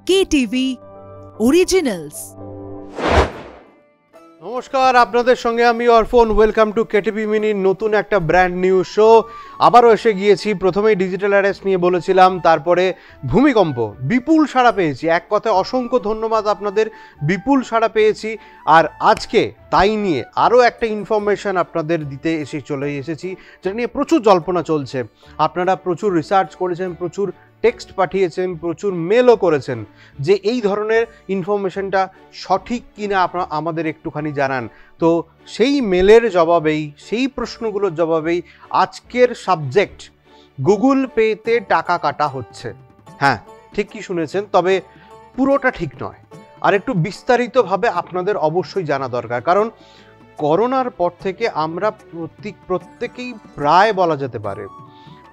KTV Originals। নমস্কার, আপনাদের সঙ্গে আমি অর্পণ। ওয়েলকাম টু কেটিভি মিনির নতুন একটা ব্র্যান্ড নিউ শো। আবারও এসে গিয়েছি। প্রথমেই ডিজিটাল অ্যারেস্ট নিয়ে বলেছিলাম, তারপরে ভূমিকম্প। বিপুল সাড়া পেয়েছি, এক কথায় অসংখ্য ধন্যবাদ আপনাদের, বিপুল সাড়া পেয়েছি। আর আজকে তাই নিয়ে আরও একটা ইনফরমেশান আপনাদের দিতে চলে এসেছি, যেটা নিয়ে প্রচুর জল্পনা চলছে। আপনারা প্রচুর রিসার্চ করেছেন, প্রচুর টেক্সট পাঠিয়েছেন, প্রচুর মেলও করেছেন যে এই ধরনের ইনফরমেশনটা সঠিক কিনা আপনারা আমাদের একটুখানি জানান। তো সেই মেলের জবাবেই, সেই প্রশ্নগুলোর জবাবেই আজকের সাবজেক্ট, গুগল পেতে টাকা কাটা হচ্ছে। হ্যাঁ, ঠিকই শুনেছেন, তবে পুরোটা ঠিক নয়। আর একটু বিস্তারিতভাবে আপনাদের অবশ্যই জানা দরকার, কারণ করোনার পর থেকে আমরা প্রত্যেকেই প্রায় বলা যেতে পারে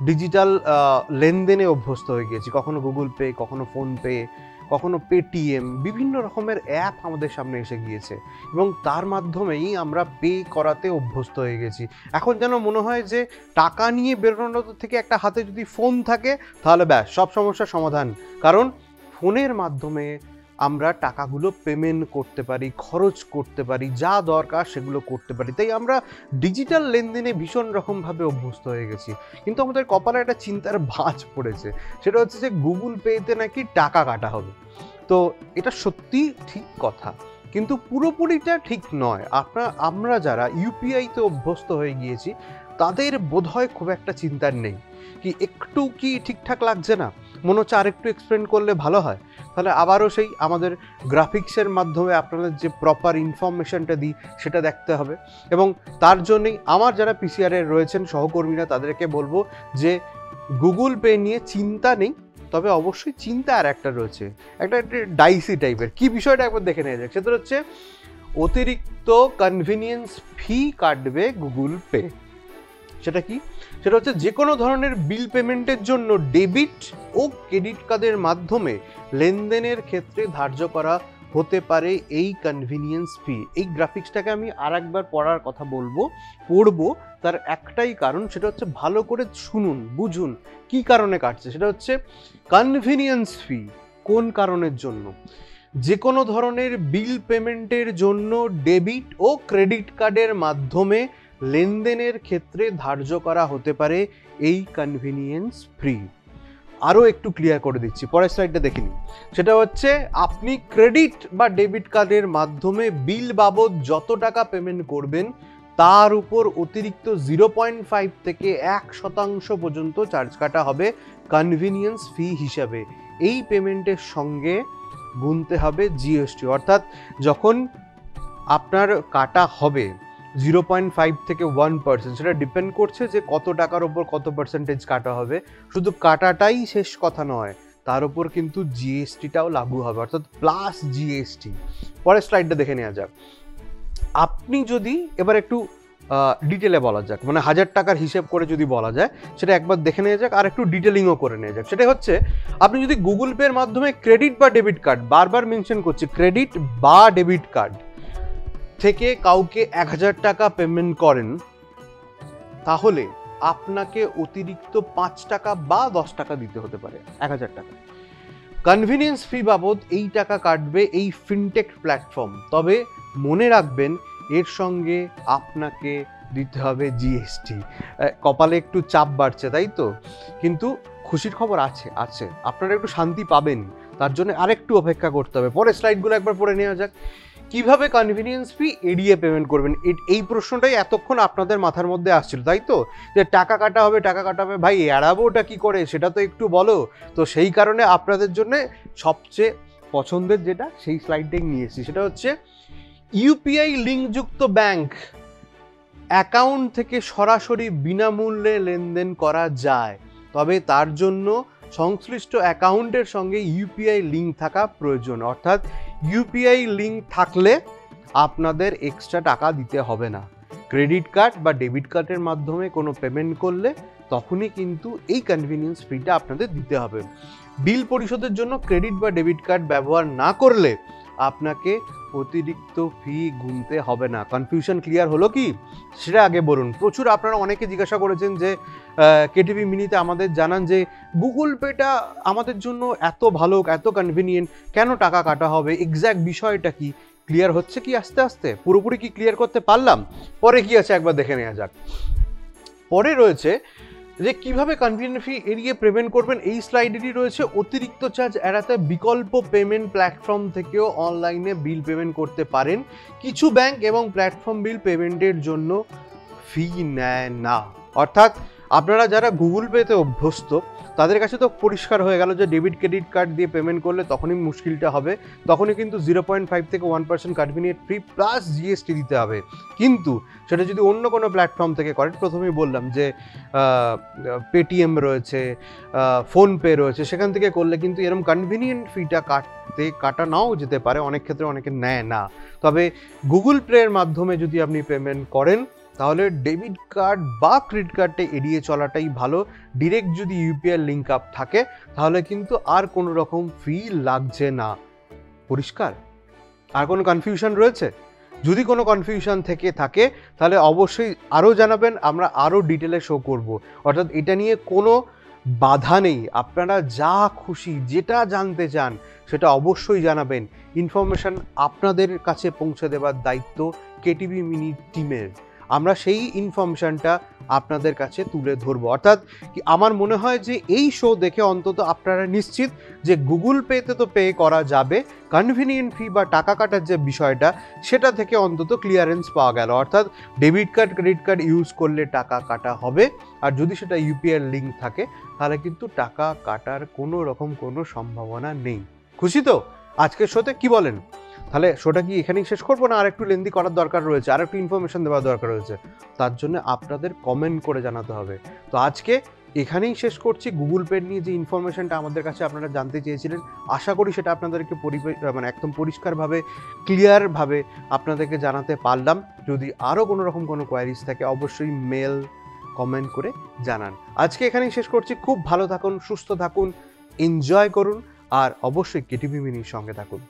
ডিজিটাল লেনদেনে অভ্যস্ত হয়ে গিয়েছি। কখনো গুগল পে, কখনো ফোনপে, কখনো পেটিএম, বিভিন্ন রকমের অ্যাপ আমাদের সামনে এসে গিয়েছে এবং তার মাধ্যমেই আমরা পে করাতে অভ্যস্ত হয়ে গেছি। এখন যেন মনে হয় যে টাকা নিয়ে বেরোনোর থেকে একটা হাতে যদি ফোন থাকে তাহলে ব্যাস সব সমস্যার সমাধান, কারণ ফোনের মাধ্যমে আমরা টাকাগুলো পেমেন্ট করতে পারি, খরচ করতে পারি, যা দরকার সেগুলো করতে পারি। তাই আমরা ডিজিটাল লেনদেনে ভীষণ রকমভাবে অভ্যস্ত হয়ে গেছি। কিন্তু আমাদের কপালে একটা চিন্তার ভাঁজ পড়েছে, সেটা হচ্ছে যে গুগল পেতে নাকি টাকা কাটা হবে। তো এটা সত্যি ঠিক কথা, কিন্তু পুরোপুরিটা ঠিক নয়। আমরা যারা ইউপিআইতে অভ্যস্ত হয়ে গিয়েছি তাদের বোধহয় খুব একটা চিন্তার নেই। একটু কি ঠিকঠাক লাগছে না, মনে হচ্ছে আরেকটু এক্সপ্লেন করলে ভালো হয়। তাহলে আবারও সেই আমাদের গ্রাফিক্সের মাধ্যমে আপনাদের যে প্রপার ইনফরমেশনটা দিই সেটা দেখতে হবে। এবং তার জন্যই আমার যারা পিসিআরে রয়েছেন সহকর্মীরা, তাদেরকে বলবো যে গুগল পে নিয়ে চিন্তা নেই, তবে অবশ্যই চিন্তা আর একটা রয়েছে, একটা ডাইসি টাইপের। কি বিষয়টা একবার দেখে নেওয়া যাক। সেটা হচ্ছে অতিরিক্ত কনভিনিয়েন্স ফি কাটবে গুগল পে। সেটা কি? সেটা হচ্ছে যে কোনো ধরনের বিল পেমেন্টের জন্য ডেবিট ও ক্রেডিট কার্ডের মাধ্যমে লেনদেনের ক্ষেত্রে ধার্য করা হতে পারে এই কনভিনিয়েন্স ফি। এই গ্রাফিক্সটাকে আমি আর একবার পড়ার কথা পড়বো। তার একটাই কারণ, সেটা হচ্ছে ভালো করে শুনুন, বুঝুন কি কারণে কাটছে। সেটা হচ্ছে কনভিনিয়েন্স ফি। কোন কারণের জন্য? যে কোনো ধরনের বিল পেমেন্টের জন্য ডেবিট ও ক্রেডিট কার্ডের মাধ্যমে লেনদেনের ক্ষেত্রে ধার্য করা হতে পারে এই কনভিনিয়েন্স ফি। আরও একটু ক্লিয়ার করে দিচ্ছি, পরের স্লাইডটা দেখে নিন। সেটা হচ্ছে আপনি ক্রেডিট বা ডেবিট কার্ডের মাধ্যমে বিল বাবদ যত টাকা পেমেন্ট করবেন তার উপর অতিরিক্ত 0.5 থেকে 1% পর্যন্ত চার্জ কাটা হবে কনভিনিয়েন্স ফি হিসাবে। এই পেমেন্টের সঙ্গে গুনতে হবে জিএসটি, অর্থাৎ যখন আপনার কাটা হবে 0.5 থেকে 1%, সেটা ডিপেন্ড করছে যে কত টাকার ওপর কত পার্সেন্টেজ কাটা হবে। শুধু কাটাটাই শেষ কথা নয়, তার উপর কিন্তু জিএসটিটাও লাগু হবে, অর্থাৎ প্লাস জিএসটি। পরের স্লাইডটা দেখে নেওয়া যাক। আপনি যদি এবার একটু ডিটেলে বলা যাক, মানে 1000 টাকার হিসেব করে যদি বলা যায়, সেটা একবার দেখে নেওয়া যাক, আর একটু ডিটেলিংও করে নেওয়া যাক। সেটা হচ্ছে আপনি যদি গুগল পের মাধ্যমে ক্রেডিট বা ডেবিট কার্ড, বারবার মেনশন করছি, ক্রেডিট বা ডেবিট কার্ড থেকে কাউকে 1000 টাকা পেমেন্ট করেন, তাহলে আপনাকে অতিরিক্ত 5 টাকা বা 10 টাকা দিতে হতে পারে 1000 টাকা। কনভিনিয়েন্স ফি বাবদ এই টাকা কাটবে এই ফিনটেক প্ল্যাটফর্ম। তবে মনে রাখবেন, এর সঙ্গে আপনাকে দিতে হবে জিএসটি। কপালে একটু চাপ বাড়ছে, তাই তো? কিন্তু খুশির খবর আছে, আপনারা একটু শান্তি পাবেন, তার জন্য আরেকটু অপেক্ষা করতে হবে। পরের স্লাইডগুলো একবার পড়ে নেওয়া যাক। কিভাবে কনভিনিয়েন্স ফি এড়িয়ে পেমেন্ট করবেন, এই প্রশ্নটাই এতক্ষণ আপনাদের মাথার মধ্যে আসছিল, তাই তো? যে টাকা কাটা হবে, ভাই এড়াবো ওটা কি করে, সেটা তো একটু বলো। তো সেই কারণে আপনাদের জন্য সবচেয়ে পছন্দের যেটা, সেই স্লাইডটাই নিয়ে এসেছি। সেটা হচ্ছে ইউপিআই লিঙ্কযুক্ত ব্যাংক অ্যাকাউন্ট থেকে সরাসরি বিনামূল্যে লেনদেন করা যায়, তবে তার জন্য সংশ্লিষ্ট অ্যাকাউন্টের সঙ্গে ইউপিআই লিঙ্ক থাকা প্রয়োজন। অর্থাৎ ইউপিআই লিঙ্ক থাকলে আপনাদের এক্সট্রা টাকা দিতে হবে না। ক্রেডিট কার্ড বা ডেবিট কার্ডের মাধ্যমে কোনো পেমেন্ট করলে তখনই কিন্তু এই কনভিনিয়েন্স ফিটা আপনাদের দিতে হবে। বিল পরিশোধের জন্য ক্রেডিট বা ডেবিট কার্ড ব্যবহার না করলে আপনাকে অতিরিক্ত ফি গুনতে হবে না। কনফিউশন ক্লিয়ার হলো কি সেটা আগে বলুন। প্রচুর আপনারা অনেকে জিজ্ঞাসা করেছেন যে কেটিভি মিনিতে আমাদের জানান যে গুগল পেটা আমাদের জন্য এত ভালো, এত কনভিনিয়েন্ট, কেন টাকা কাটা হবে, এক্স্যাক্ট বিষয়টা কি ক্লিয়ার হচ্ছে কি আস্তে আস্তে? পুরোপুরি কি ক্লিয়ার করতে পারলাম? পরে কি আছে একবার দেখে নেওয়া যাক। পরে রয়েছে যে কিভাবে কনভিনিয়েন্ট ফি এড়িয়ে পেমেন্ট করবেন। এই স্লাইডেরই রয়েছে অতিরিক্ত চার্জ এড়াতে বিকল্প পেমেন্ট প্ল্যাটফর্ম থেকেও অনলাইনে বিল পেমেন্ট করতে পারেন। কিছু ব্যাংক এবং প্ল্যাটফর্ম বিল পেমেন্টের জন্য ফি নেয় না। অর্থাৎ আপনারা যারা গুগল পেতে অভ্যস্ত তাদের কাছে তো পরিষ্কার হয়ে গেল যে ডেবিট ক্রেডিট কার্ড দিয়ে পেমেন্ট করলে তখনই মুশকিলটা হবে, তখনই কিন্তু 0.5 থেকে 1% কনভিনিয়েন্ট ফি প্লাস জিএসটি দিতে হবে। কিন্তু সেটা যদি অন্য কোনো প্ল্যাটফর্ম থেকে করেন, প্রথমেই বললাম যে পেটিএম রয়েছে, ফোনপে রয়েছে, সেখান থেকে করলে কিন্তু এরকম কনভিনিয়েন্ট ফিটা কাটা নাও যেতে পারে, অনেক ক্ষেত্রে অনেকে নেয় না। তবে গুগল পের মাধ্যমে যদি আপনি পেমেন্ট করেন তাহলে ডেবিট কার্ড বা ক্রেডিট কার্ডটা এড়িয়ে চলাটাই ভালো। ডিরেক্ট যদি ইউপিআই লিঙ্ক আপ থাকে তাহলে কিন্তু আর কোনো রকম ফি লাগছে না। পরিষ্কার? আর কোনো কনফিউশন রয়েছে? যদি কোনো কনফিউশন থেকে থাকে তাহলে অবশ্যই আরও জানাবেন, আমরা আরও ডিটেলে শো করব। অর্থাৎ এটা নিয়ে কোনো বাধা নেই, আপনারা যা খুশি যেটা জানতে চান সেটা অবশ্যই জানাবেন। ইনফরমেশান আপনাদের কাছে পৌঁছে দেওয়ার দায়িত্ব কেটিভি মিনি টিমের। আমরা সেই ইনফরমেশনটা আপনাদের কাছে তুলে ধরবো। অর্থাৎ আমার মনে হয় যে এই শো দেখে অন্তত আপনারা নিশ্চিত যে গুগল পেতে তো পে করা যাবে, কনভিনিয়েন্ট ফি বা টাকা কাটার যে বিষয়টা সেটা থেকে অন্তত ক্লিয়ারেন্স পাওয়া গেল। অর্থাৎ debit card credit card use করলে টাকা কাটা হবে, আর যদি সেটা ইউপিআই লিঙ্ক থাকে তাহলে কিন্তু টাকা কাটার কোনো রকম কোনো সম্ভাবনা নেই। খুশি তো আজকের শোতে? কি বলেন? তাহলে শোটা কি এখানেই শেষ করবো, না আর একটু লেন্দি করার দরকার রয়েছে, আর একটু ইনফরমেশন দেওয়ার দরকার রয়েছে? তার জন্য আপনাদের কমেন্ট করে জানাতে হবে। তো আজকে এখানেই শেষ করছি। গুগল পে নিয়ে যে ইনফরমেশনটা আমাদের কাছে আপনারা জানতে চেয়েছিলেন, আশা করি সেটা আপনাদেরকে মানে একদম পরিষ্কারভাবে ক্লিয়ারভাবে আপনাদেরকে জানাতে পারলাম। যদি আরও কোনো রকম কোনো কোয়ারিজ থাকে অবশ্যই মেল কমেন্ট করে জানান। আজকে এখানেই শেষ করছি। খুব ভালো থাকুন, সুস্থ থাকুন, এনজয় করুন, আর অবশ্যই কেটিভি মিনির সঙ্গে থাকুন।